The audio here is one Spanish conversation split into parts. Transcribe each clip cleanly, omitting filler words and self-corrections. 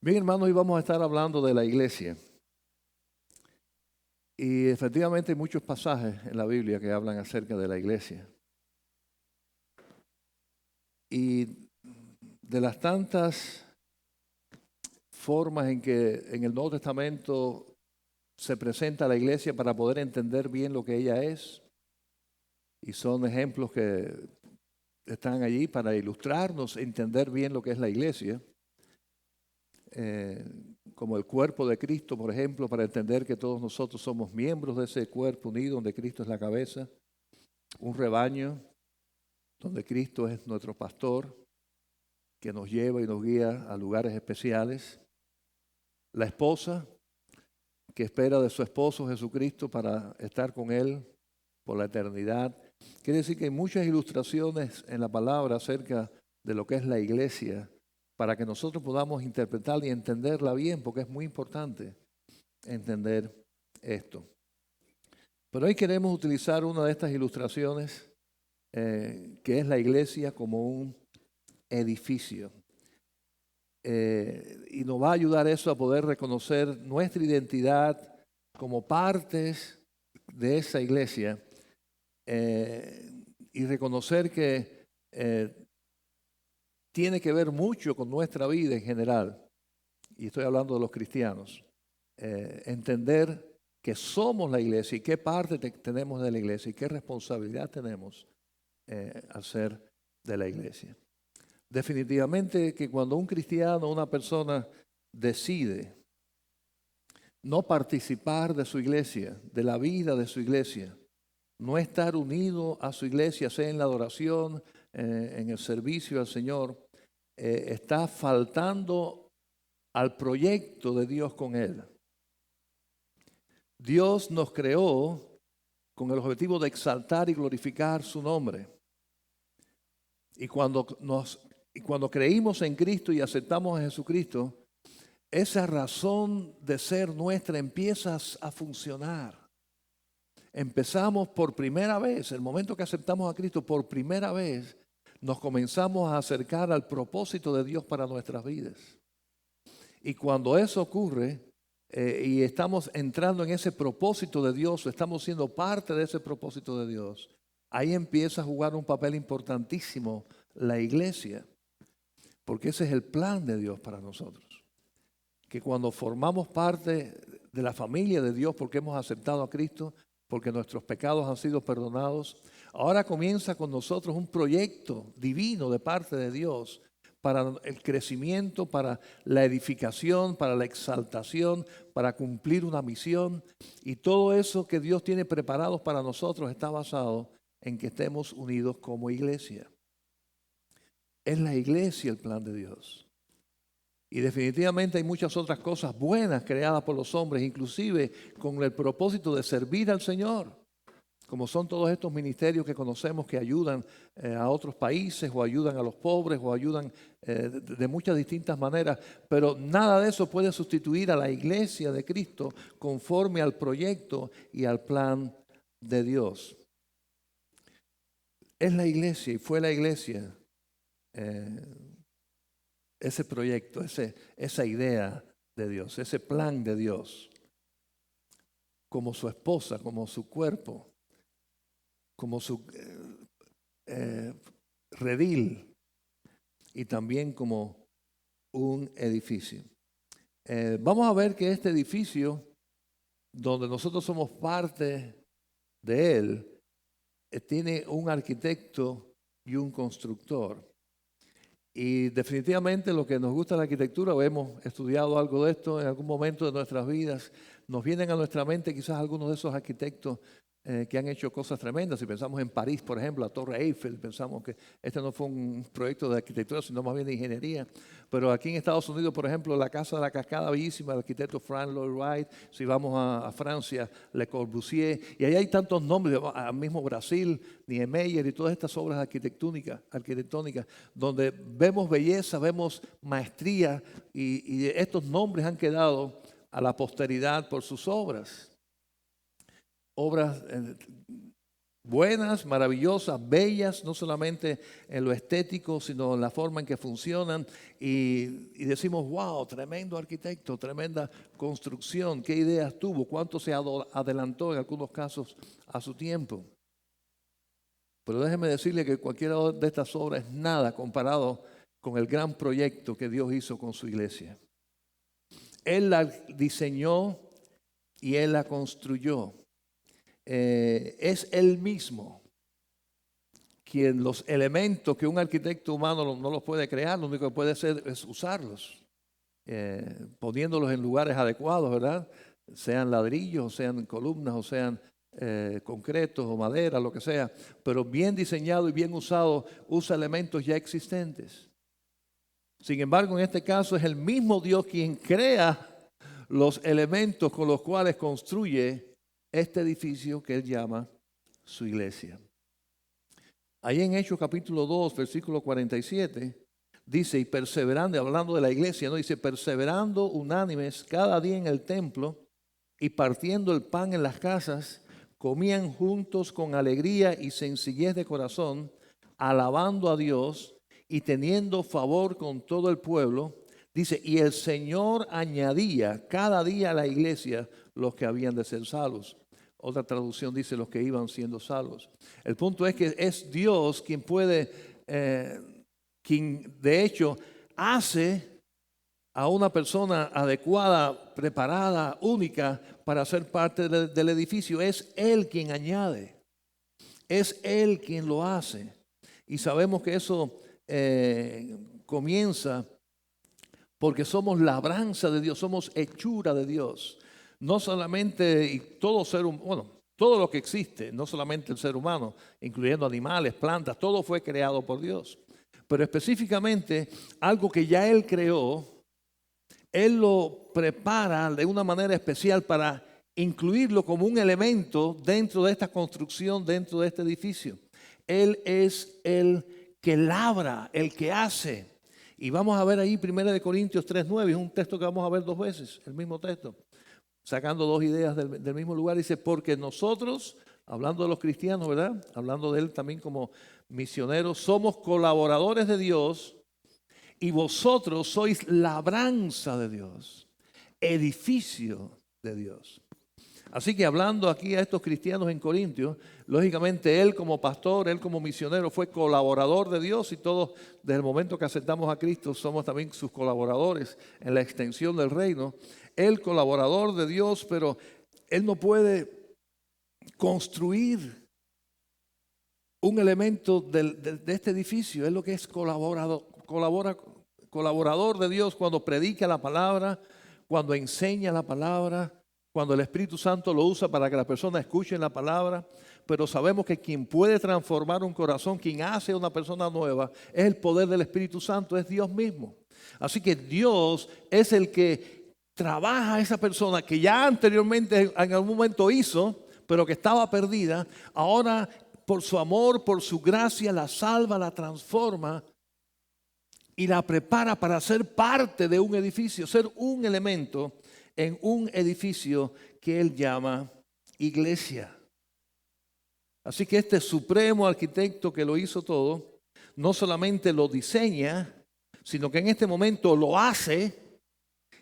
Bien, hermanos, hoy vamos a estar hablando de la iglesia. Y efectivamente hay muchos pasajes en la Biblia que hablan acerca de la iglesia. Y de las tantas formas en que en el Nuevo Testamento se presenta la iglesia para poder entender bien lo que ella es, y son ejemplos que están allí para ilustrarnos, entender bien lo que es la iglesia, como el cuerpo de Cristo, por ejemplo, para entender que todos nosotros somos miembros de ese cuerpo unido donde Cristo es la cabeza, un rebaño donde Cristo es nuestro pastor, que nos lleva y nos guía a lugares especiales. La esposa, que espera de su esposo Jesucristo para estar con él por la eternidad. Quiere decir que hay muchas ilustraciones en la palabra acerca de lo que es la iglesia, para que nosotros podamos interpretarla y entenderla bien, porque es muy importante entender esto. Pero hoy queremos utilizar una de estas ilustraciones, que es la iglesia como un edificio. Y nos va a ayudar eso a poder reconocer nuestra identidad como partes de esa iglesia, y reconocer que tiene que ver mucho con nuestra vida en general, y estoy hablando de los cristianos. Entender que somos la iglesia y qué parte tenemos de la iglesia y qué responsabilidad tenemos al ser de la iglesia. Definitivamente que cuando un cristiano, una persona decide no participar de su iglesia, de la vida de su iglesia, no estar unido a su iglesia, sea en la adoración, en el servicio al Señor, está faltando al proyecto de Dios con él. Dios nos creó con el objetivo de exaltar y glorificar su nombre. Y cuando creímos en Cristo y aceptamos a Jesucristo, esa razón de ser nuestra empieza a funcionar. Empezamos por primera vez, el momento que aceptamos a Cristo, por primera vez nos comenzamos a acercar al propósito de Dios para nuestras vidas. Y cuando eso ocurre, y estamos entrando en ese propósito de Dios, o estamos siendo parte de ese propósito de Dios, ahí empieza a jugar un papel importantísimo la iglesia, porque ese es el plan de Dios para nosotros. Que cuando formamos parte de la familia de Dios, porque hemos aceptado a Cristo, porque nuestros pecados han sido perdonados, ahora comienza con nosotros un proyecto divino de parte de Dios para el crecimiento, para la edificación, para la exaltación, para cumplir una misión. Y todo eso que Dios tiene preparado para nosotros está basado en que estemos unidos como iglesia. Es la iglesia el plan de Dios. Y definitivamente hay muchas otras cosas buenas creadas por los hombres, inclusive con el propósito de servir al Señor, como son todos estos ministerios que conocemos que ayudan a otros países, o ayudan a los pobres, o ayudan de muchas distintas maneras. Pero nada de eso puede sustituir a la iglesia de Cristo conforme al proyecto y al plan de Dios. Es la iglesia y fue la iglesia, ese proyecto, esa idea de Dios, ese plan de Dios, como su esposa, como su cuerpo, como su redil, y también como un edificio. Vamos a ver que este edificio, donde nosotros somos parte de él, tiene un arquitecto y un constructor. Y definitivamente lo que nos gusta la arquitectura, o hemos estudiado algo de esto en algún momento de nuestras vidas, nos vienen a nuestra mente quizás algunos de esos arquitectos que han hecho cosas tremendas. Si pensamos en París, por ejemplo, la Torre Eiffel, pensamos que este no fue un proyecto de arquitectura, sino más bien de ingeniería. Pero aquí en Estados Unidos, por ejemplo, la Casa de la Cascada, bellísima, del arquitecto Frank Lloyd Wright. Si vamos a Francia, Le Corbusier. Y ahí hay tantos nombres, al mismo Brasil, Niemeyer y todas estas obras arquitectónicas, donde vemos belleza, vemos maestría, y estos nombres han quedado a la posteridad por sus obras. Obras buenas, maravillosas, bellas, no solamente en lo estético, sino en la forma en que funcionan. Y decimos, wow, tremendo arquitecto, tremenda construcción, qué ideas tuvo, cuánto se adelantó en algunos casos a su tiempo. Pero déjeme decirle que cualquiera de estas obras es nada comparado con el gran proyecto que Dios hizo con su iglesia. Él la diseñó y Él la construyó. Es Él mismo quien los elementos que un arquitecto humano no los puede crear, lo único que puede hacer es usarlos, poniéndolos en lugares adecuados, ¿verdad? Sean ladrillos, o sean columnas, o sean concretos o madera, lo que sea, pero bien diseñado y bien usado, usa elementos ya existentes. Sin embargo, en este caso es el mismo Dios quien crea los elementos con los cuales construye este edificio que Él llama su iglesia. Ahí en Hechos capítulo 2, versículo 47, dice, y perseverando, hablando de la iglesia, ¿no? Dice, perseverando unánimes cada día en el templo y partiendo el pan en las casas, comían juntos con alegría y sencillez de corazón, alabando a Dios y teniendo favor con todo el pueblo. Dice, y el Señor añadía cada día a la iglesia los que habían de ser salvos. Otra traducción dice los que iban siendo salvos. El punto es que es Dios quien puede, quien de hecho hace a una persona adecuada, preparada, única para ser parte del edificio. Es Él quien añade. Es Él quien lo hace. Y sabemos que eso comienza porque somos labranza de Dios, somos hechura de Dios. No solamente, y todo ser humano, bueno, todo lo que existe, no solamente el ser humano, incluyendo animales, plantas, todo fue creado por Dios. Pero específicamente, algo que ya Él creó, Él lo prepara de una manera especial para incluirlo como un elemento dentro de esta construcción, dentro de este edificio. Él es el que labra, el que hace. Y vamos a ver ahí 1 Corintios 3:9, es un texto que vamos a ver 2 veces, el mismo texto, sacando 2 ideas del mismo lugar. Dice, porque nosotros, hablando de los cristianos, ¿verdad? Hablando de Él también como misioneros, somos colaboradores de Dios y vosotros sois labranza de Dios, edificio de Dios. Así que hablando aquí a estos cristianos en Corintios, lógicamente él como pastor, él como misionero fue colaborador de Dios y todos desde el momento que aceptamos a Cristo somos también sus colaboradores en la extensión del reino. Él colaborador de Dios, pero él no puede construir un elemento de este edificio. Es lo que es colaborador de Dios cuando predica la palabra, cuando enseña la palabra, cuando el Espíritu Santo lo usa para que las personas escuchen la palabra. Pero sabemos que quien puede transformar un corazón, quien hace a una persona nueva, es el poder del Espíritu Santo, es Dios mismo. Así que Dios es el que trabaja a esa persona que ya anteriormente en algún momento hizo, pero que estaba perdida. Ahora, por su amor, por su gracia, la salva, la transforma y la prepara para ser parte de un edificio, ser un elemento en un edificio que Él llama iglesia. Así que este supremo arquitecto que lo hizo todo, no solamente lo diseña, sino que en este momento lo hace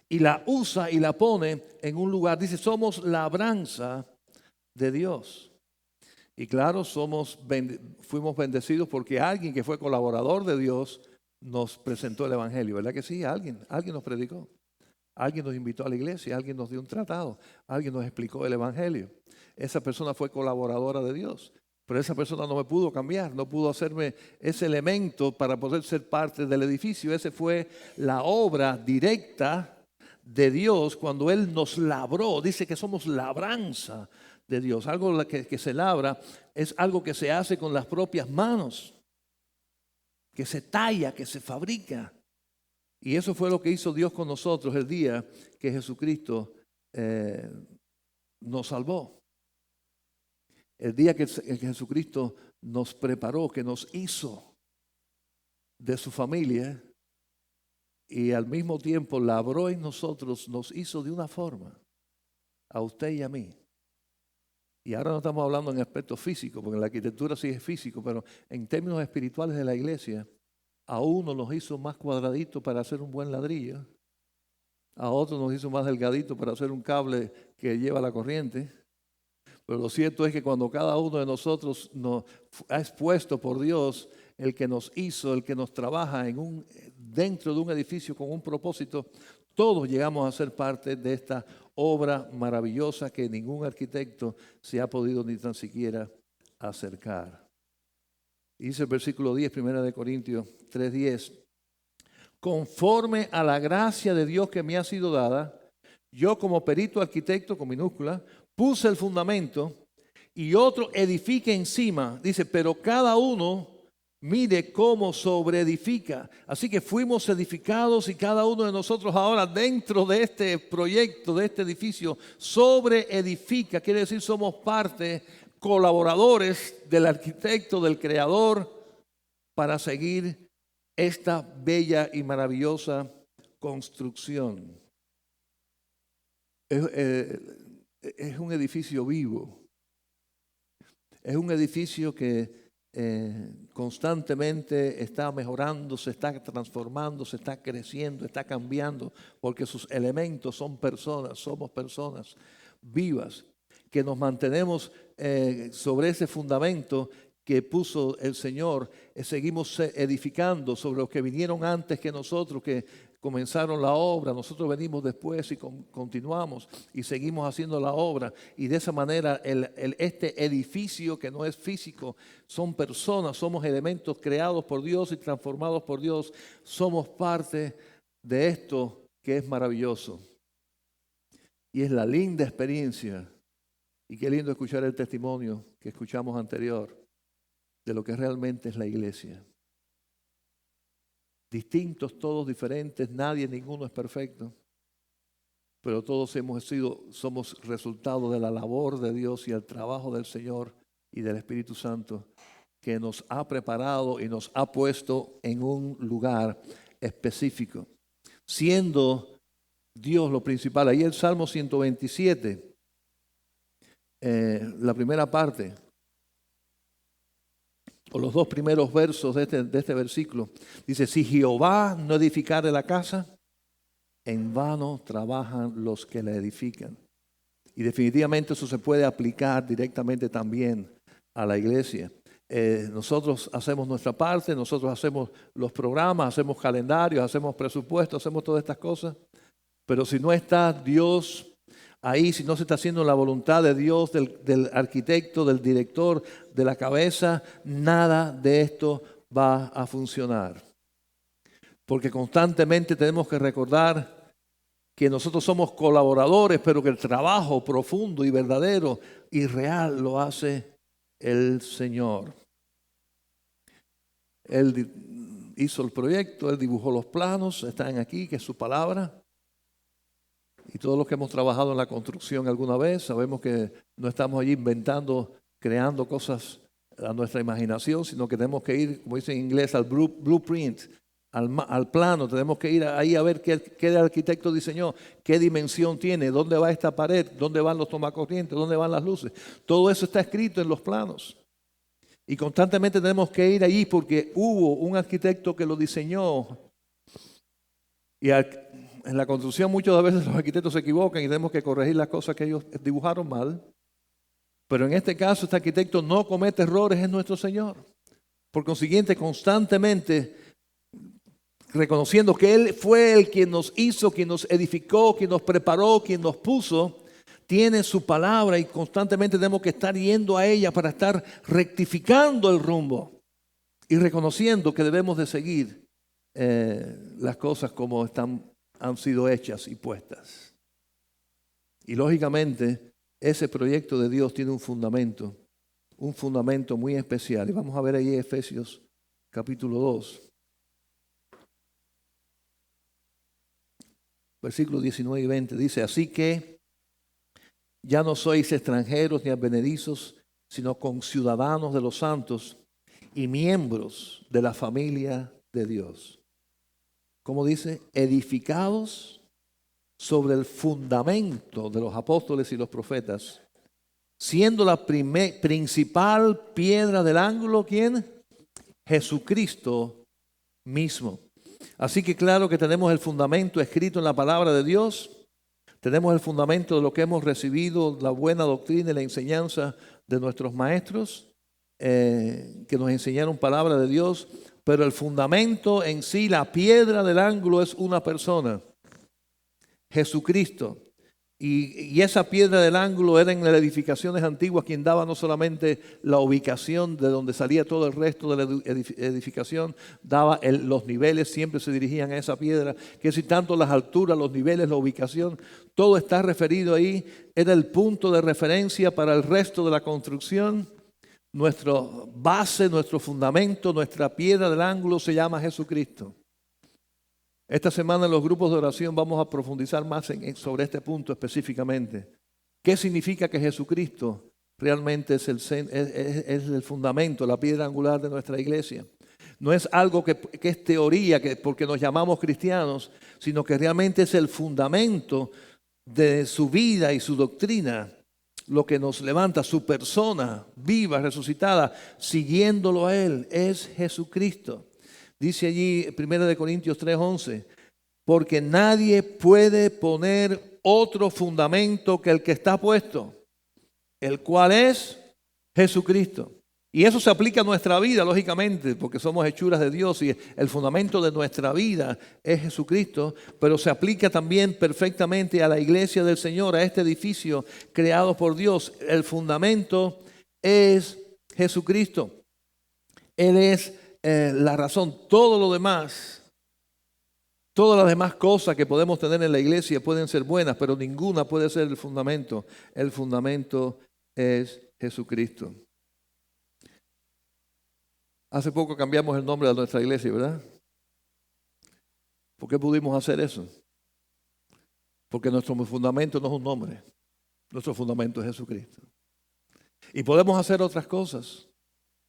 y la usa y la pone en un lugar. Dice, somos labranza de Dios. Y claro, fuimos bendecidos porque alguien que fue colaborador de Dios nos presentó el Evangelio, ¿verdad que sí? Alguien nos predicó. Alguien nos invitó a la iglesia, alguien nos dio un tratado, alguien nos explicó el Evangelio. Esa persona fue colaboradora de Dios, pero esa persona no me pudo cambiar, no pudo hacerme ese elemento para poder ser parte del edificio. Esa fue la obra directa de Dios cuando Él nos labró. Dice que somos labranza de Dios. Algo que se labra es algo que se hace con las propias manos, que se talla, que se fabrica. Y eso fue lo que hizo Dios con nosotros el día que Jesucristo nos salvó. El día que Jesucristo nos preparó, que nos hizo de su familia y al mismo tiempo labró en nosotros, nos hizo de una forma, a usted y a mí. Y ahora no estamos hablando en aspectos físicos, porque la arquitectura sí es físico, pero en términos espirituales de la iglesia, a uno los hizo más cuadraditos para hacer un buen ladrillo, a otro nos hizo más delgadito para hacer un cable que lleva la corriente. Pero lo cierto es que cuando cada uno de nosotros nos ha expuesto por Dios, el que nos hizo, el que nos trabaja dentro de un edificio con un propósito, todos llegamos a ser parte de esta obra maravillosa que ningún arquitecto se ha podido ni tan siquiera acercar. Dice el versículo 10, 1 Corintios 3:10, conforme a la gracia de Dios que me ha sido dada, yo como perito arquitecto, con minúscula, puse el fundamento y otro edifica encima. Dice, pero cada uno mire cómo sobreedifica. Así que fuimos edificados y cada uno de nosotros ahora dentro de este proyecto, de este edificio, sobreedifica. Quiere decir, somos parte, colaboradores del arquitecto, del creador, para seguir esta bella y maravillosa construcción. Es un edificio vivo. Es un edificio que constantemente está mejorando, se está transformando, se está creciendo, está cambiando, porque sus elementos son personas, somos personas vivas, que nos mantenemos sobre ese fundamento que puso el Señor. Seguimos edificando sobre los que vinieron antes que nosotros, que comenzaron la obra. Nosotros venimos después y continuamos y seguimos haciendo la obra. Y de esa manera este edificio, que no es físico, son personas, somos elementos creados por Dios y transformados por Dios. Somos parte de esto que es maravilloso. Y es la linda experiencia. Y qué lindo escuchar el testimonio que escuchamos anterior de lo que realmente es la iglesia. Distintos, todos diferentes, ninguno es perfecto, pero todos somos resultado de la labor de Dios y el trabajo del Señor y del Espíritu Santo, que nos ha preparado y nos ha puesto en un lugar específico, siendo Dios lo principal. Ahí el Salmo 127, la primera parte, o los dos primeros versos de este versículo, dice, si Jehová no edificare la casa, en vano trabajan los que la edifican. Y definitivamente eso se puede aplicar directamente también a la iglesia. Nosotros hacemos nuestra parte, nosotros hacemos los programas, hacemos calendarios, hacemos presupuestos, hacemos todas estas cosas, pero si no está Dios ahí, si no se está haciendo la voluntad de Dios, del arquitecto, del director, de la cabeza, nada de esto va a funcionar. Porque constantemente tenemos que recordar que nosotros somos colaboradores, pero que el trabajo profundo y verdadero y real lo hace el Señor. Él hizo el proyecto, Él dibujó los planos, están aquí, que es su palabra. Y todos los que hemos trabajado en la construcción alguna vez, sabemos que no estamos allí inventando, creando cosas a nuestra imaginación, sino que tenemos que ir, como dice en inglés, al blueprint, al plano. Tenemos que ir ahí a ver qué el arquitecto diseñó, qué dimensión tiene, dónde va esta pared, dónde van los tomacorrientes, dónde van las luces. Todo eso está escrito en los planos. Y constantemente tenemos que ir allí porque hubo un arquitecto que lo diseñó. Y en la construcción muchas veces los arquitectos se equivocan y tenemos que corregir las cosas que ellos dibujaron mal. Pero en este caso este arquitecto no comete errores, es nuestro Señor. Por consiguiente, constantemente reconociendo que Él fue el quien nos hizo, quien nos edificó, quien nos preparó, quien nos puso, tiene su palabra y constantemente tenemos que estar yendo a ella para estar rectificando el rumbo y reconociendo que debemos de seguir las cosas como han sido hechas y puestas. Y lógicamente ese proyecto de Dios tiene un fundamento muy especial. Y vamos a ver ahí Efesios capítulo 2, versículos 19 y 20. Dice, así que ya no sois extranjeros ni advenedizos, sino conciudadanos de los santos y miembros de la familia de Dios. Como dice, edificados sobre el fundamento de los apóstoles y los profetas, siendo la principal piedra del ángulo, ¿quién? Jesucristo mismo. Así que claro que tenemos el fundamento escrito en la palabra de Dios, tenemos el fundamento de lo que hemos recibido, la buena doctrina y la enseñanza de nuestros maestros, que nos enseñaron palabra de Dios, pero el fundamento en sí, la piedra del ángulo, es una persona, Jesucristo. Y esa piedra del ángulo era en las edificaciones antiguas quien daba no solamente la ubicación de donde salía todo el resto de la edificación, daba los niveles, siempre se dirigían a esa piedra, que si tanto las alturas, los niveles, la ubicación, todo está referido ahí, era el punto de referencia para el resto de la construcción. Nuestra base, nuestro fundamento, nuestra piedra del ángulo se llama Jesucristo. Esta semana en los grupos de oración vamos a profundizar más sobre este punto específicamente. ¿Qué significa que Jesucristo realmente es el fundamento, la piedra angular de nuestra iglesia? No es algo que es teoría, porque nos llamamos cristianos, sino que realmente es el fundamento de su vida y su doctrina, lo que nos levanta, su persona viva, resucitada, siguiéndolo a Él, es Jesucristo. Dice allí 1 Corintios 3:11, porque nadie puede poner otro fundamento que el que está puesto, el cual es Jesucristo. Y eso se aplica a nuestra vida, lógicamente, porque somos hechuras de Dios y el fundamento de nuestra vida es Jesucristo, pero se aplica también perfectamente a la iglesia del Señor, a este edificio creado por Dios. El fundamento es Jesucristo. Él es la razón. Todo lo demás, todas las demás cosas que podemos tener en la iglesia pueden ser buenas, pero ninguna puede ser el fundamento. El fundamento es Jesucristo. Hace poco cambiamos el nombre de nuestra iglesia, ¿verdad? ¿Por qué pudimos hacer eso? Porque nuestro fundamento no es un nombre. Nuestro fundamento es Jesucristo. Y podemos hacer otras cosas.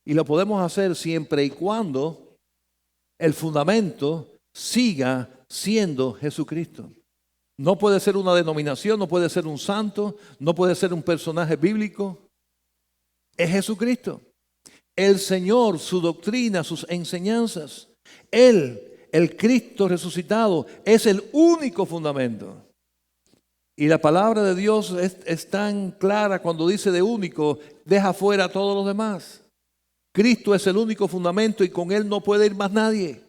Y lo podemos hacer siempre y cuando el fundamento siga siendo Jesucristo. No puede ser una denominación, no puede ser un santo, no puede ser un personaje bíblico. Es Jesucristo. El Señor, su doctrina, sus enseñanzas. Él, el Cristo resucitado, es el único fundamento. Y la palabra de Dios es tan clara cuando dice de único, deja fuera a todos los demás. Cristo es el único fundamento y con Él no puede ir más nadie.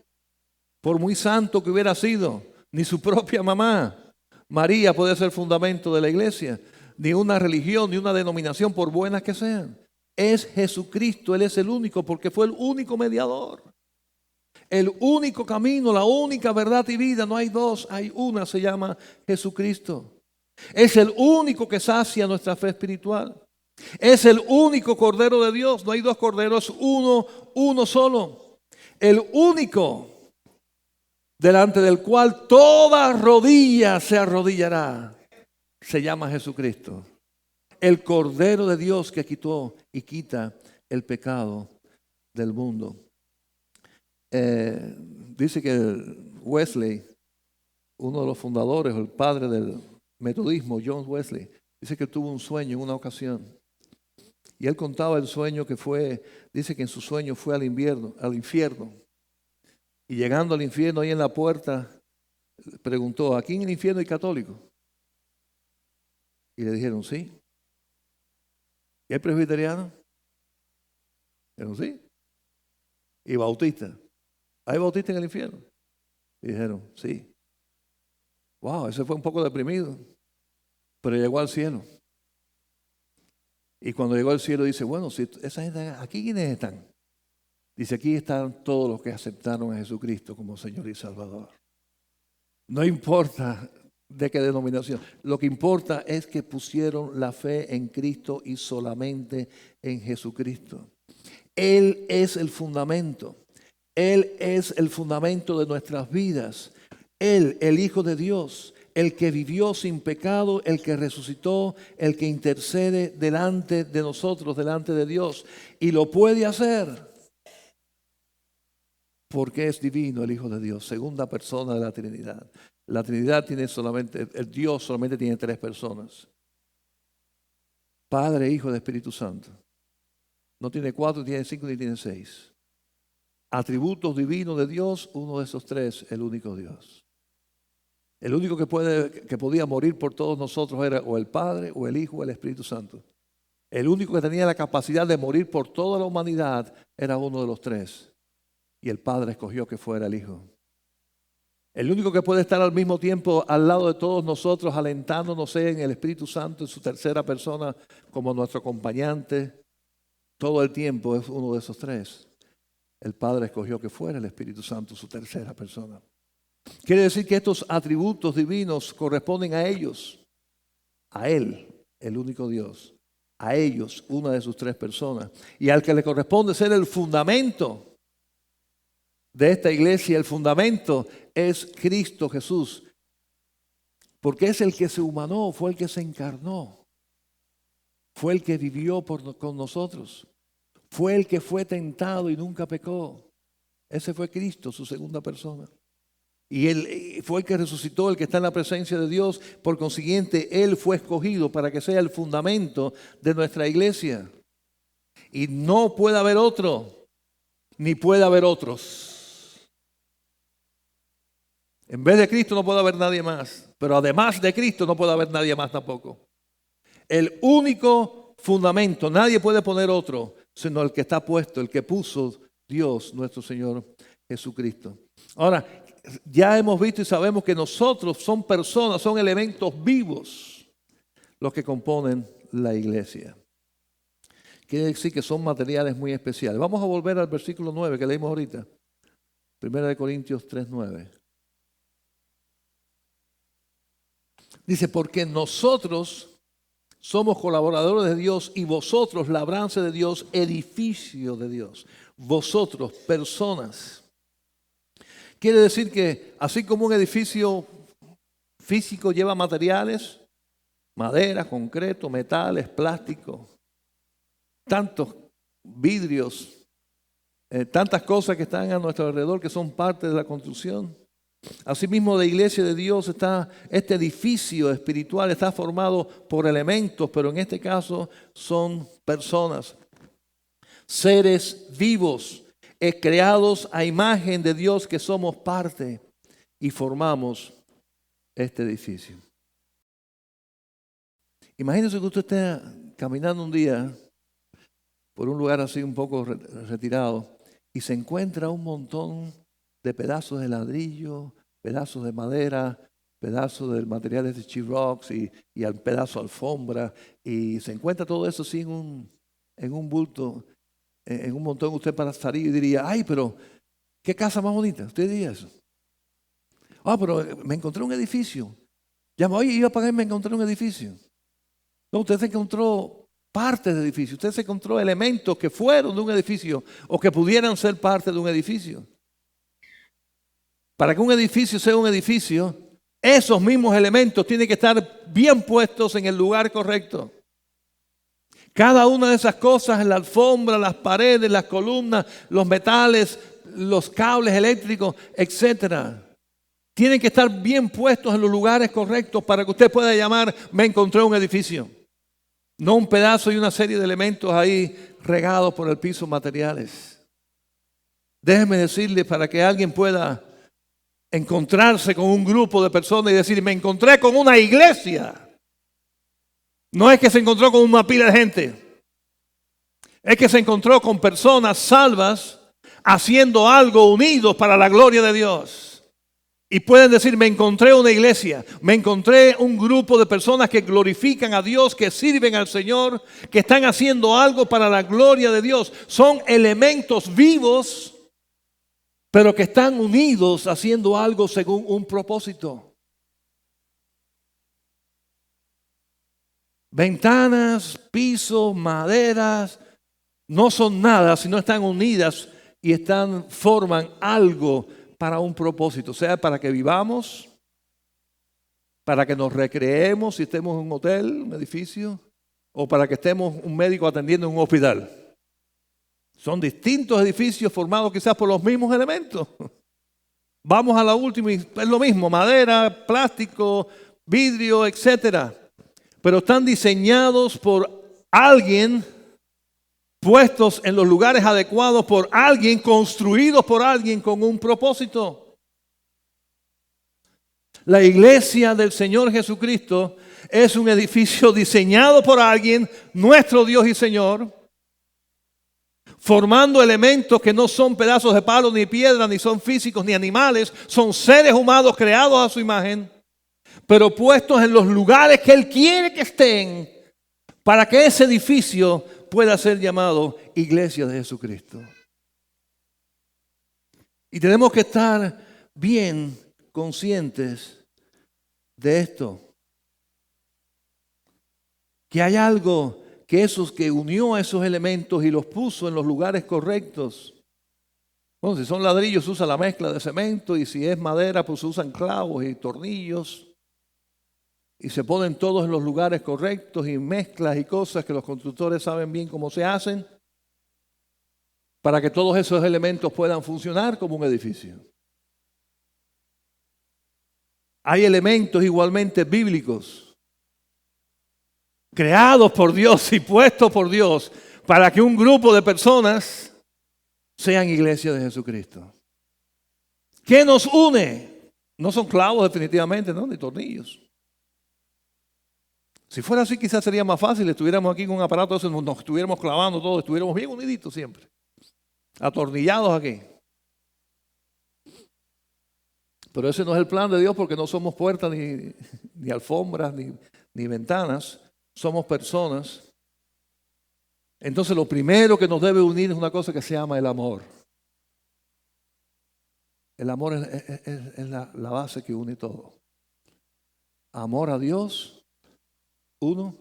Por muy santo que hubiera sido, ni su propia mamá, María, puede ser fundamento de la iglesia, ni una religión, ni una denominación, por buenas que sean. Es Jesucristo, Él es el único, porque fue el único mediador. El único camino, la única verdad y vida, no hay dos, hay una, se llama Jesucristo. Es el único que sacia nuestra fe espiritual. Es el único Cordero de Dios, no hay dos corderos, uno solo. El único delante del cual toda rodilla se arrodillará, se llama Jesucristo. El Cordero de Dios que quitó y quita el pecado del mundo. Dice que Wesley, uno de los fundadores, el padre del metodismo, John Wesley, dice que tuvo un sueño en una ocasión. Y él contaba el sueño que fue, dice que en su sueño fue al infierno. Y llegando al infierno, ahí en la puerta, preguntó, ¿aquí en el infierno hay católicos? Y le dijeron, sí. ¿Y hay presbiterianos? Dijeron, sí. ¿Y bautistas? ¿Hay bautistas en el infierno? Y dijeron, sí. Wow, ese fue un poco deprimido, pero llegó al cielo. Y cuando llegó al cielo dice, bueno, si esa gente, ¿aquí quiénes están? Dice, aquí están todos los que aceptaron a Jesucristo como Señor y Salvador. No importa de qué denominación. Lo que importa es que pusieron la fe en Cristo y solamente en Jesucristo. Él es el fundamento. Él es el fundamento de nuestras vidas. Él, el Hijo de Dios, el que vivió sin pecado, el que resucitó, el que intercede delante de nosotros, delante de Dios. Y lo puede hacer porque es divino el Hijo de Dios, segunda persona de la Trinidad. La Trinidad tiene solamente, el Dios solamente tiene tres personas. Padre, Hijo y Espíritu Santo. No tiene 4, tiene 5 ni tiene 6. Atributos divinos de Dios, uno de esos 3, el único Dios. El único que podía morir por todos nosotros era o el Padre, o el Hijo, o el Espíritu Santo. El único que tenía la capacidad de morir por toda la humanidad era uno de los 3. Y el Padre escogió que fuera el Hijo. El único que puede estar al mismo tiempo al lado de todos nosotros, alentándonos en el Espíritu Santo, en su tercera persona, como nuestro acompañante, todo el tiempo es uno de esos 3. El Padre escogió que fuera el Espíritu Santo, su tercera persona. Quiere decir que estos atributos divinos corresponden a ellos, a Él, el único Dios, a ellos, una de sus 3 personas, y al que le corresponde ser el fundamento de esta iglesia. El fundamento es Cristo Jesús, porque es el que se humanó, fue el que se encarnó, fue el que vivió con nosotros, fue el que fue tentado y nunca pecó. Ese fue Cristo, su segunda persona. Y Él fue el que resucitó, el que está en la presencia de Dios. Por consiguiente, Él fue escogido para que sea el fundamento de nuestra iglesia. Y no puede haber otro, ni puede haber otros. En vez de Cristo no puede haber nadie más. Pero además de Cristo no puede haber nadie más tampoco. El único fundamento, nadie puede poner otro, sino el que está puesto, el que puso Dios, nuestro Señor Jesucristo. Ahora, ya hemos visto y sabemos que nosotros son personas, son elementos vivos los que componen la iglesia. Quiere decir que son materiales muy especiales. Vamos a volver al versículo 9 que leímos ahorita. 1 Corintios 3:9. Dice, porque nosotros somos colaboradores de Dios y vosotros labranza de Dios, edificio de Dios. Vosotros, personas. Quiere decir que así como un edificio físico lleva materiales, madera, concreto, metales, plástico, tantos vidrios, tantas cosas que están a nuestro alrededor que son parte de la construcción. Asimismo, la iglesia de Dios este edificio espiritual está formado por elementos, pero en este caso son personas, seres vivos, creados a imagen de Dios, que somos parte y formamos este edificio. Imagínense que usted esté caminando un día por un lugar así un poco retirado y se encuentra un montón de pedazos de ladrillo, pedazos de madera, pedazos de materiales de Chirox y al pedazo de alfombra, y se encuentra todo eso así en un bulto, en un montón. Usted para salir y diría, ay, pero qué casa más bonita. Usted diría eso. Ah, pero me encontré un edificio. Llama, oye, iba a pagar y me encontré un edificio. No, usted se encontró partes de edificio. Usted se encontró elementos que fueron de un edificio o que pudieran ser parte de un edificio. Para que un edificio sea un edificio, esos mismos elementos tienen que estar bien puestos en el lugar correcto. Cada una de esas cosas, la alfombra, las paredes, las columnas, los metales, los cables eléctricos, etcétera, tienen que estar bien puestos en los lugares correctos para que usted pueda llamar, me encontré un edificio. No un pedazo y una serie de elementos ahí regados por el piso, materiales. Déjeme decirle, para que alguien pueda encontrarse con un grupo de personas y decir, me encontré con una iglesia. No es que se encontró con una pila de gente. Es que se encontró con personas salvas haciendo algo unidos para la gloria de Dios. Y pueden decir, me encontré una iglesia, me encontré un grupo de personas que glorifican a Dios, que sirven al Señor, que están haciendo algo para la gloria de Dios. Son elementos vivos, pero que están unidos haciendo algo según un propósito. Ventanas, pisos, maderas, no son nada si no están unidas y forman algo para un propósito, sea para que vivamos, para que nos recreemos si estemos en un hotel, un edificio, o para que estemos un médico atendiendo en un hospital. Son distintos edificios formados quizás por los mismos elementos. Vamos a la última y es lo mismo, madera, plástico, vidrio, etcétera. Pero están diseñados por alguien, puestos en los lugares adecuados por alguien, construidos por alguien con un propósito. La iglesia del Señor Jesucristo es un edificio diseñado por alguien, nuestro Dios y Señor, formando elementos que no son pedazos de palo ni piedra, ni son físicos ni animales, son seres humanos creados a su imagen, pero puestos en los lugares que Él quiere que estén para que ese edificio pueda ser llamado Iglesia de Jesucristo. Y tenemos que estar bien conscientes de esto. Que hay algo que unió a esos elementos y los puso en los lugares correctos. Bueno, si son ladrillos, usa la mezcla de cemento, y si es madera, pues usan clavos y tornillos. Y se ponen todos en los lugares correctos y mezclas y cosas que los constructores saben bien cómo se hacen para que todos esos elementos puedan funcionar como un edificio. Hay elementos igualmente bíblicos, creados por Dios y puestos por Dios para que un grupo de personas sean iglesia de Jesucristo. ¿Qué nos une? No son clavos definitivamente, ¿no? Ni tornillos. Si fuera así, quizás sería más fácil. Estuviéramos aquí con un aparato, nos estuviéramos clavando todo, estuviéramos bien uniditos siempre, atornillados aquí. Pero ese no es el plan de Dios, porque no somos puertas, ni alfombras, ni ventanas. Somos personas. Entonces lo primero que nos debe unir es una cosa que se llama el amor. El amor es la base que une todo. Amor a Dios, uno,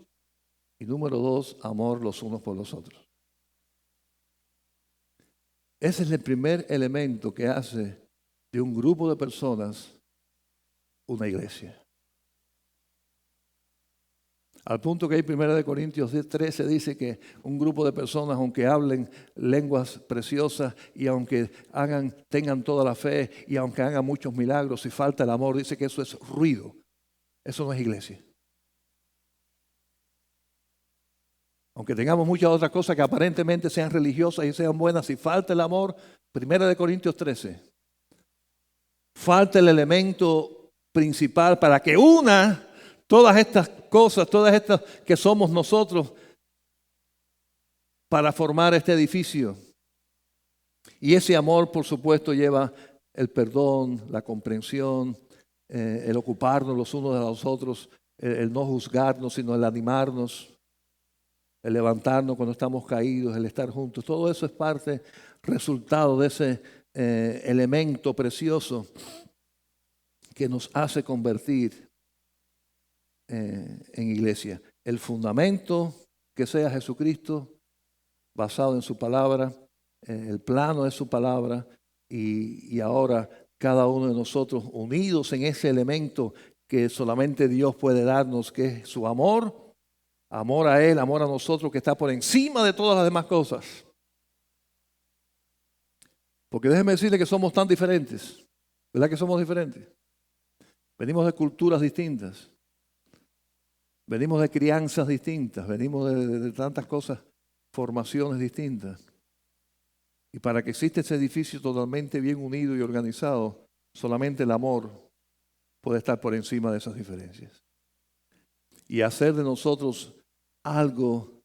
y número dos, amor los unos por los otros. Ese es el primer elemento que hace de un grupo de personas una iglesia. Al punto que hay 1 Corintios 13 dice que un grupo de personas, aunque hablen lenguas preciosas y aunque tengan toda la fe y aunque hagan muchos milagros, si falta el amor, dice que eso es ruido. Eso no es iglesia. Aunque tengamos muchas otras cosas que aparentemente sean religiosas y sean buenas, si falta el amor, 1 Corintios 13, falta el elemento principal para que una todas estas cosas, todas estas que somos nosotros para formar este edificio. Y ese amor, por supuesto, lleva el perdón, la comprensión, el ocuparnos los unos de los otros, el no juzgarnos, sino el animarnos, el levantarnos cuando estamos caídos, el estar juntos. Todo eso es parte, resultado de ese elemento precioso que nos hace convertir en iglesia. El fundamento que sea Jesucristo, basado en su palabra, el plano de su palabra, y ahora cada uno de nosotros unidos en ese elemento que solamente Dios puede darnos, que es su amor. Amor a Él, amor a nosotros, que está por encima de todas las demás cosas. Porque déjeme decirle que somos tan diferentes. ¿Verdad que somos diferentes? Venimos de culturas distintas. Venimos de crianzas distintas. Venimos de tantas cosas, formaciones distintas. Y para que exista ese edificio totalmente bien unido y organizado, solamente el amor puede estar por encima de esas diferencias. Y hacer de nosotros algo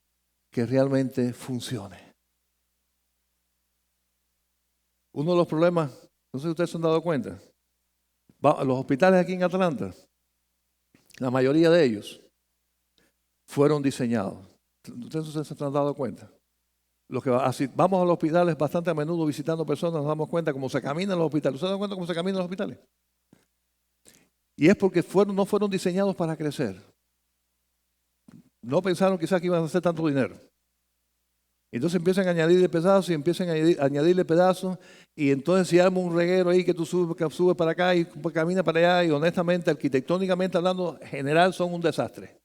que realmente funcione. Uno de los problemas, no sé si ustedes se han dado cuenta, los hospitales aquí en Atlanta, la mayoría de ellos fueron diseñados. ¿Ustedes se han dado cuenta? Vamos a los hospitales bastante a menudo visitando personas, nos damos cuenta cómo se camina en los hospitales. ¿Ustedes se dan cuenta cómo se camina en los hospitales? Y es porque no fueron diseñados para crecer. No pensaron quizás que iban a hacer tanto dinero. Entonces empiezan a añadirle pedazos y empiezan a añadirle pedazos. Y entonces si arma un reguero ahí que tú subes para acá y camina para allá, y honestamente, arquitectónicamente hablando, en general son un desastre.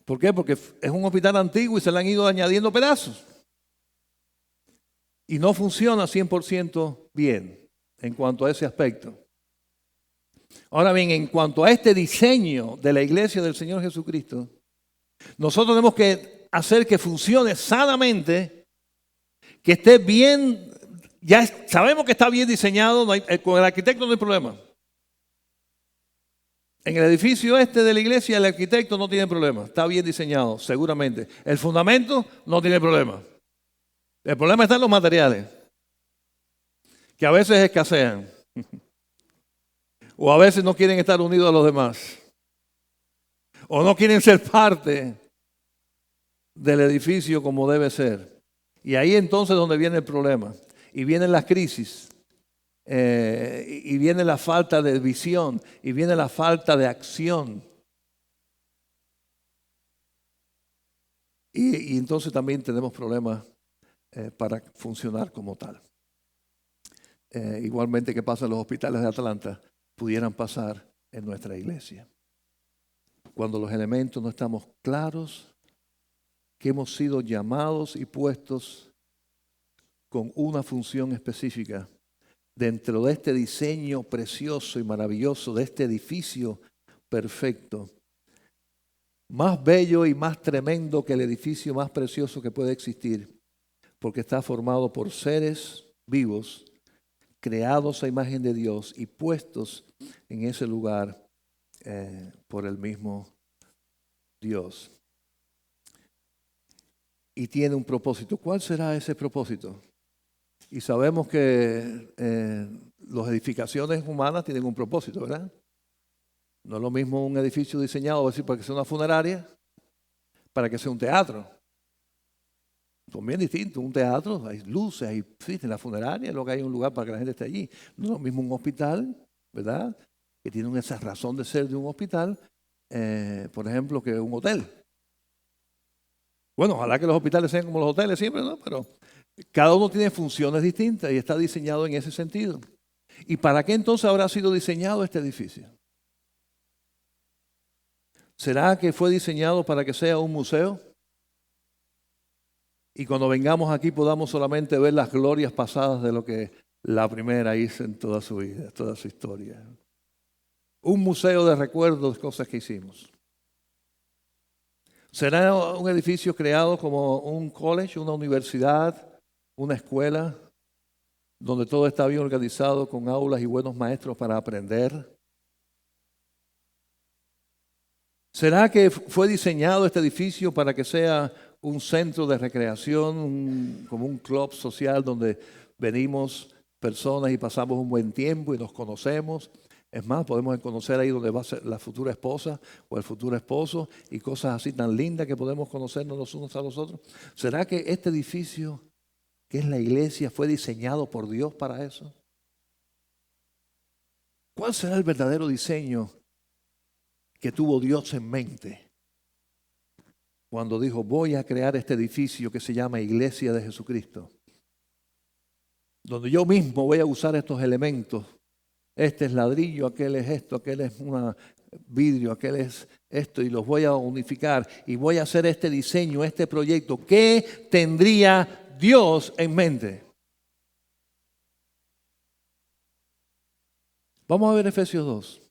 ¿Por qué? Porque es un hospital antiguo y se le han ido añadiendo pedazos. Y no funciona 100% bien en cuanto a ese aspecto. Ahora bien, en cuanto a este diseño de la iglesia del Señor Jesucristo, Nosotros tenemos que hacer que funcione sanamente, que esté bien. Ya sabemos que está bien diseñado, con el arquitecto no hay problema. En el edificio de la iglesia el arquitecto no tiene problema, está bien diseñado, seguramente. El fundamento no tiene problema. El problema está en los materiales, que a veces escasean. O a veces no quieren estar unidos a los demás. O no quieren ser parte del edificio como debe ser. Y ahí entonces es donde viene el problema. Y vienen las crisis. Y viene la falta de visión. Y viene la falta de acción. Y entonces también tenemos problemas para funcionar como tal. Igualmente que pasa en los hospitales de Atlanta, pudieran pasar en nuestra iglesia. Cuando los elementos no estamos claros, que hemos sido llamados y puestos con una función específica dentro de este diseño precioso y maravilloso, de este edificio perfecto, más bello y más tremendo que el edificio más precioso que puede existir, porque está formado por seres vivos, creados a imagen de Dios y puestos en ese lugar por el mismo Dios. Y tiene un propósito. ¿Cuál será ese propósito? Y sabemos que las edificaciones humanas tienen un propósito, ¿verdad? No es lo mismo un edificio diseñado, decir, para que sea una funeraria, para que sea un teatro. Son bien distintos. Un teatro, hay luces, hay en la funeraria, luego hay un lugar para que la gente esté allí. No es lo mismo un hospital, ¿verdad? Que tiene esa razón de ser de un hospital, por ejemplo, que un hotel. Bueno, ojalá que los hospitales sean como los hoteles siempre, ¿no? Pero cada uno tiene funciones distintas y está diseñado en ese sentido. ¿Y para qué entonces habrá sido diseñado este edificio? ¿Será que fue diseñado para que sea un museo? Y cuando vengamos aquí podamos solamente ver las glorias pasadas de lo que la primera hizo en toda su vida, toda su historia. Un museo de recuerdos de cosas que hicimos. ¿Será un edificio creado como un college, una universidad, una escuela, donde todo está bien organizado con aulas y buenos maestros para aprender? ¿Será que fue diseñado este edificio para que sea un centro de recreación, como un club social donde venimos personas y pasamos un buen tiempo y nos conocemos? Es más, podemos conocer ahí donde va a ser la futura esposa o el futuro esposo y cosas así tan lindas que podemos conocernos los unos a los otros. ¿Será que este edificio, que es la iglesia, fue diseñado por Dios para eso? ¿Cuál será el verdadero diseño que tuvo Dios en mente cuando dijo, voy a crear este edificio que se llama Iglesia de Jesucristo, donde yo mismo voy a usar estos elementos? Este es ladrillo, aquel es esto, aquel es un vidrio, aquel es esto, y los voy a unificar y voy a hacer este diseño, este proyecto. ¿Qué tendría Dios en mente? Vamos a ver Efesios 2.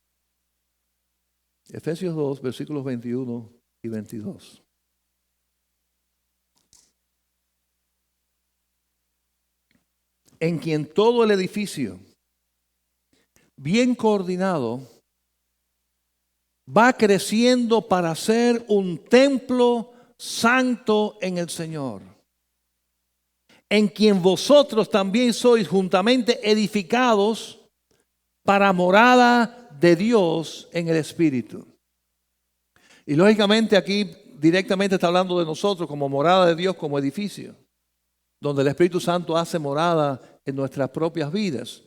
Efesios 2, versículos 21 y 22. En quien todo el edificio, bien coordinado, va creciendo para ser un templo santo en el Señor, en quien vosotros también sois juntamente edificados para morada de Dios en el Espíritu. Y lógicamente aquí directamente está hablando de nosotros como morada de Dios, como edificio, donde el Espíritu Santo hace morada en nuestras propias vidas.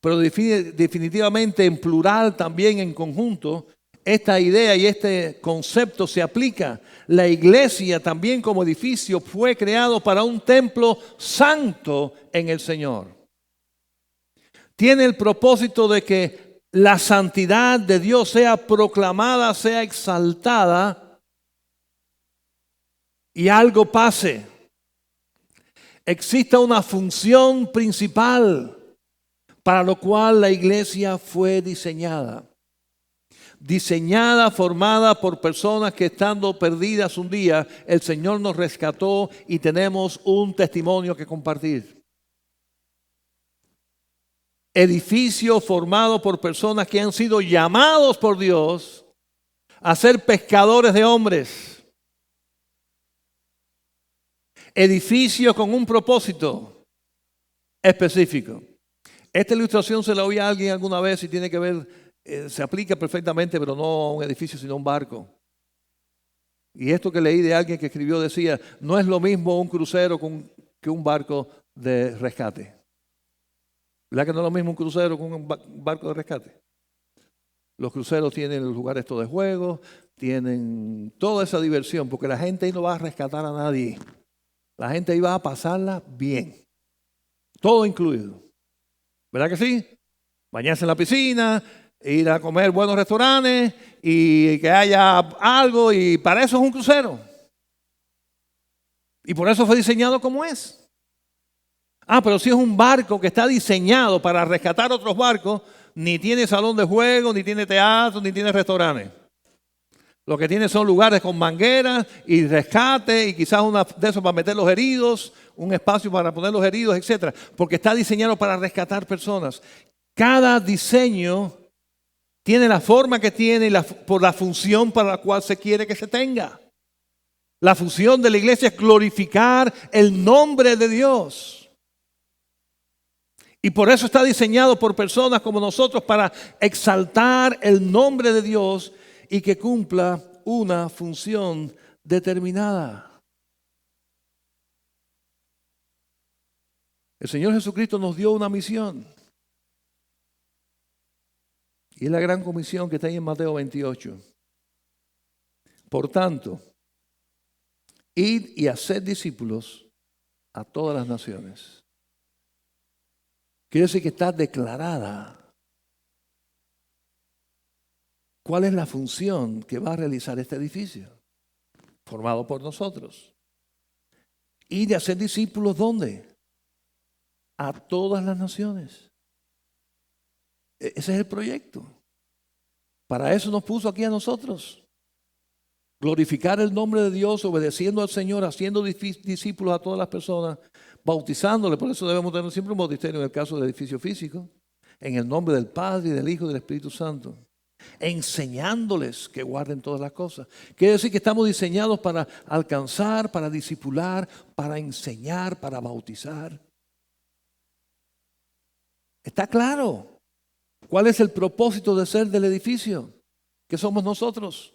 Pero definitivamente en plural también en conjunto, esta idea y este concepto se aplica. La iglesia también como edificio fue creado para un templo santo en el Señor. Tiene el propósito de que la santidad de Dios sea proclamada, sea exaltada y algo pase. Exista una función principal para lo cual la iglesia fue diseñada. diseñada, formada por personas que estando perdidas un día, el Señor nos rescató y tenemos un testimonio que compartir. Edificio formado por personas que han sido llamados por Dios a ser pescadores de hombres. Edificio con un propósito específico. Esta ilustración se la oí a alguien alguna vez y tiene que ver, se aplica perfectamente, pero no a un edificio, sino a un barco. Y esto que leí de alguien que escribió decía, no es lo mismo un crucero que un barco de rescate. ¿Verdad que no es lo mismo un crucero con un barco de rescate? Los cruceros tienen los lugares estos de juego, tienen toda esa diversión, porque la gente ahí no va a rescatar a nadie. La gente ahí va a pasarla bien. Todo incluido. ¿Verdad que sí? Bañarse en la piscina, ir a comer buenos restaurantes y que haya algo, y para eso es un crucero. Y por eso fue diseñado como es. Pero si es un barco que está diseñado para rescatar otros barcos, ni tiene salón de juego, ni tiene teatro, ni tiene restaurantes. Lo que tiene son lugares con mangueras y rescate y quizás una de esos para meter los heridos, un espacio para poner los heridos, etc. Porque está diseñado para rescatar personas. Cada diseño tiene la forma que tiene por la función para la cual se quiere que se tenga. La función de la iglesia es glorificar el nombre de Dios. Y por eso está diseñado por personas como nosotros para exaltar el nombre de Dios y que cumpla una función determinada. El Señor Jesucristo nos dio una misión. Y es la gran comisión que está ahí en Mateo 28. Por tanto, id y haced discípulos a todas las naciones. Quiere decir que está declarada cuál es la función que va a realizar este edificio, formado por nosotros. Y de hacer discípulos, ¿dónde? A todas las naciones. Ese es el proyecto. Para eso nos puso aquí a nosotros. Glorificar el nombre de Dios, obedeciendo al Señor, haciendo discípulos a todas las personas, bautizándole. Por eso debemos tener siempre un bautisterio en el caso del edificio físico, en el nombre del Padre, y del Hijo y del Espíritu Santo. Enseñándoles que guarden todas las cosas. Quiere decir que estamos diseñados para alcanzar, para discipular, para enseñar, para bautizar. ¿Está claro cuál es el propósito de ser del edificio? Que somos nosotros.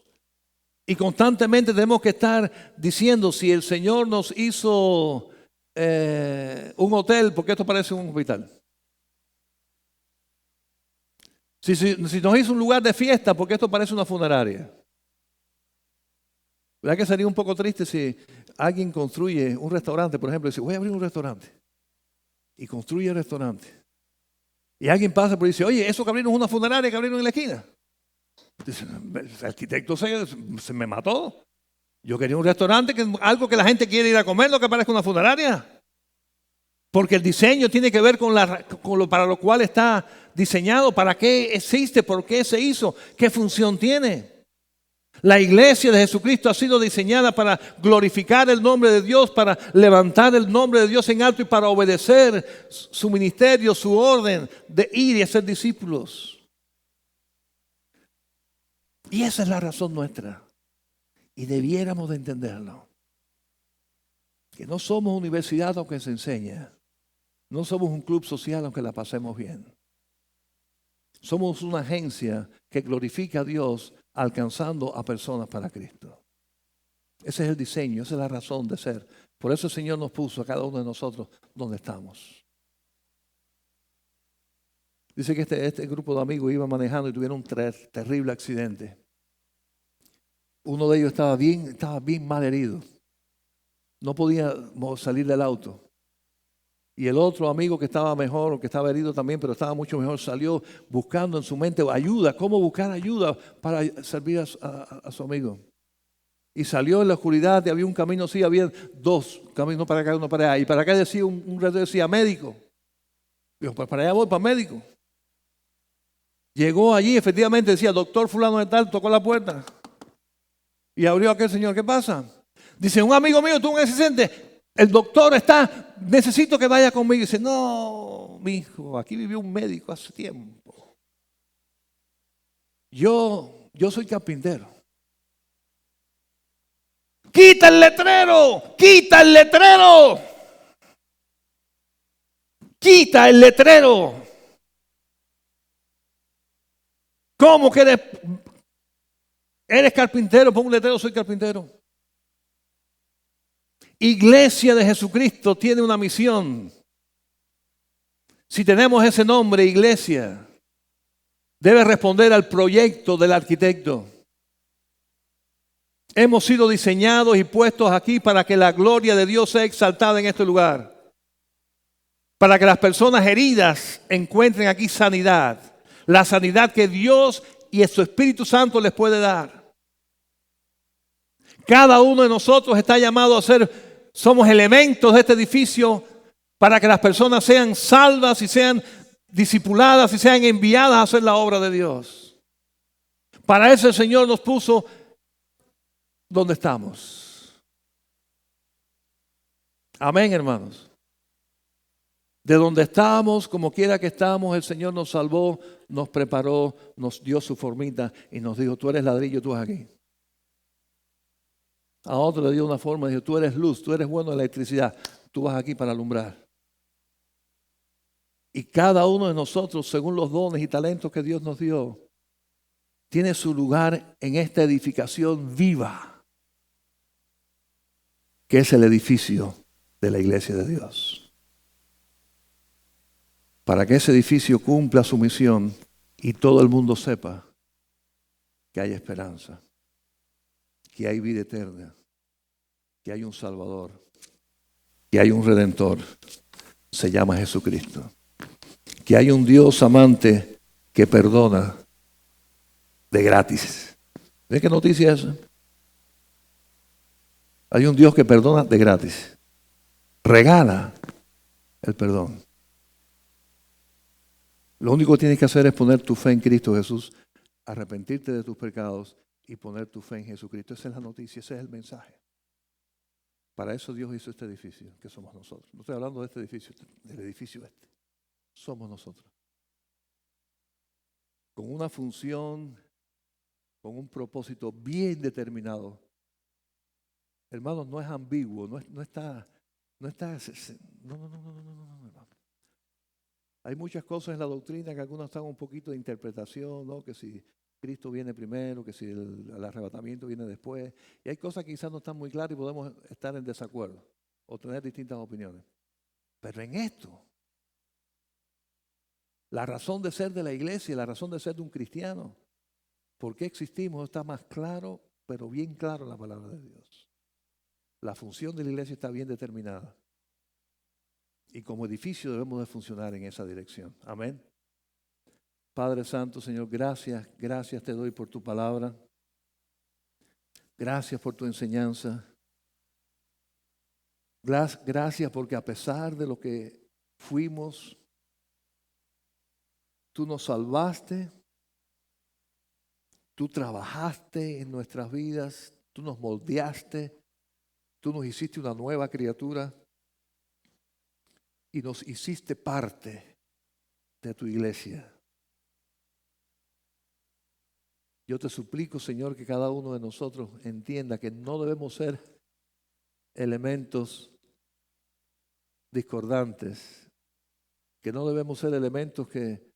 Y constantemente tenemos que estar diciendo, si el Señor nos hizo un hotel, ¿por qué esto parece un hospital? Si nos hizo un lugar de fiesta, ¿por qué esto parece una funeraria? ¿Verdad que sería un poco triste si alguien construye un restaurante, por ejemplo, y dice, voy a abrir un restaurante? Y construye el restaurante. Y alguien pasa por y dice, oye, eso que abrieron es una funeraria que abrieron en la esquina. Dice, el arquitecto se me mató. Yo quería un restaurante, algo que la gente quiere ir a comer, lo que parezca una funeraria. Porque el diseño tiene que ver con lo para lo cual está diseñado, para qué existe, por qué se hizo, qué función tiene. La iglesia de Jesucristo ha sido diseñada para glorificar el nombre de Dios, para levantar el nombre de Dios en alto y para obedecer su ministerio, su orden de ir y hacer discípulos. Y esa es la razón nuestra. Y debiéramos de entenderlo. Que no somos universidad aunque se enseña. No somos un club social aunque la pasemos bien. Somos una agencia que glorifica a Dios alcanzando a personas para Cristo. Ese es el diseño, esa es la razón de ser. Por eso el Señor nos puso a cada uno de nosotros donde estamos. Dice que este grupo de amigos iba manejando y tuvieron un terrible accidente. Uno de ellos estaba bien mal herido. No podía salir del auto. Y el otro amigo que estaba mejor, o que estaba herido también, pero estaba mucho mejor, salió buscando en su mente ayuda, cómo buscar ayuda para servir a su amigo. Y salió en la oscuridad y había un camino así, había dos caminos para acá, uno para allá. Y para acá decía un reto decía médico. Dijo, pues para allá voy, para médico. Llegó allí, efectivamente decía, doctor fulano de tal, tocó la puerta. Y abrió aquel señor. ¿Qué pasa? Dice, un amigo mío tuvo un accidente. El doctor está, necesito que vaya conmigo. Dice, no, mi hijo, aquí vivió un médico hace tiempo. Yo soy carpintero. ¡Quita el letrero! ¡Quita el letrero! ¡Quita el letrero! ¿Cómo que eres carpintero? Pon un letrero, soy carpintero. Iglesia de Jesucristo tiene una misión. Si tenemos ese nombre, iglesia, debe responder al proyecto del arquitecto. Hemos sido diseñados y puestos aquí para que la gloria de Dios sea exaltada en este lugar. Para que las personas heridas encuentren aquí sanidad. La sanidad que Dios y su Espíritu Santo les puede dar. Cada uno de nosotros está llamado a ser, somos elementos de este edificio para que las personas sean salvas y sean discipuladas y sean enviadas a hacer la obra de Dios. Para eso el Señor nos puso donde estamos. Amén, hermanos. De donde estamos, como quiera que estamos, el Señor nos salvó, nos preparó, nos dio su formita y nos dijo, tú eres ladrillo, tú vas aquí. A otro le dio una forma, dijo, tú eres luz, tú eres bueno de electricidad, tú vas aquí para alumbrar. Y cada uno de nosotros, según los dones y talentos que Dios nos dio, tiene su lugar en esta edificación viva, que es el edificio de la iglesia de Dios. Para que ese edificio cumpla su misión y todo el mundo sepa que hay esperanza, que hay vida eterna, que hay un Salvador, que hay un Redentor, se llama Jesucristo. Que hay un Dios amante que perdona de gratis. ¿Ves qué noticia es esa? Hay un Dios que perdona de gratis. Regala el perdón. Lo único que tienes que hacer es poner tu fe en Cristo Jesús, arrepentirte de tus pecados y poner tu fe en Jesucristo. Esa es la noticia, ese es el mensaje. Para eso Dios hizo este edificio, que somos nosotros. No estoy hablando de este edificio, del edificio este. Somos nosotros. Con una función, con un propósito bien determinado. Hermanos, no es ambiguo, no está, no, hermano. Hay muchas cosas en la doctrina que algunas están un poquito de interpretación, ¿no? Que si Cristo viene primero, que si el arrebatamiento viene después. Y hay cosas que quizás no están muy claras y podemos estar en desacuerdo o tener distintas opiniones. Pero en esto, la razón de ser de la iglesia, la razón de ser de un cristiano, ¿por qué existimos? Está más claro, pero bien claro en la palabra de Dios. La función de la iglesia está bien determinada. Y como edificio debemos de funcionar en esa dirección. Amén. Padre Santo, Señor, gracias te doy por tu palabra. Gracias por tu enseñanza. Gracias porque a pesar de lo que fuimos, tú nos salvaste, tú trabajaste en nuestras vidas, tú nos moldeaste, tú nos hiciste una nueva criatura y nos hiciste parte de tu iglesia. Yo te suplico, Señor, que cada uno de nosotros entienda que no debemos ser elementos discordantes, que no debemos ser elementos que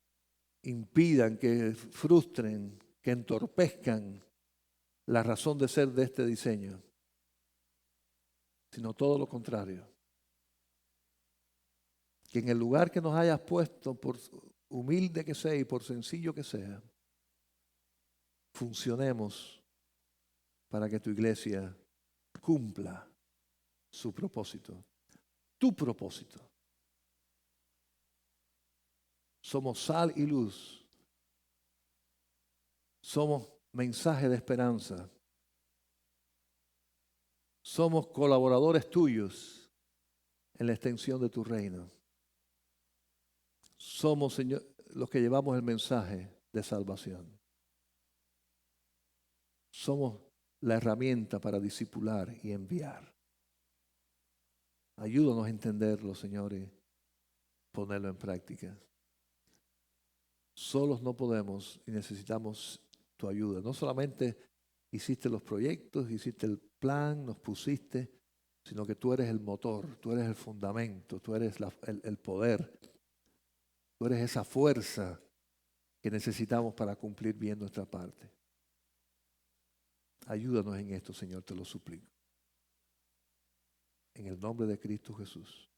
impidan, que frustren, que entorpezcan la razón de ser de este diseño, sino todo lo contrario. Que en el lugar que nos hayas puesto, por humilde que sea y por sencillo que sea, funcionemos para que tu iglesia cumpla su propósito, tu propósito. Somos sal y luz. Somos mensaje de esperanza. Somos colaboradores tuyos en la extensión de tu reino. Somos, Señor, los que llevamos el mensaje de salvación. Somos la herramienta para discipular y enviar. Ayúdanos a entenderlo, Señor, y ponerlo en práctica. Solos no podemos y necesitamos tu ayuda. No solamente hiciste los proyectos, hiciste el plan, nos pusiste, sino que tú eres el motor, tú eres el fundamento, tú eres el poder, tú eres esa fuerza que necesitamos para cumplir bien nuestra parte. Ayúdanos en esto, Señor, te lo suplico. En el nombre de Cristo Jesús.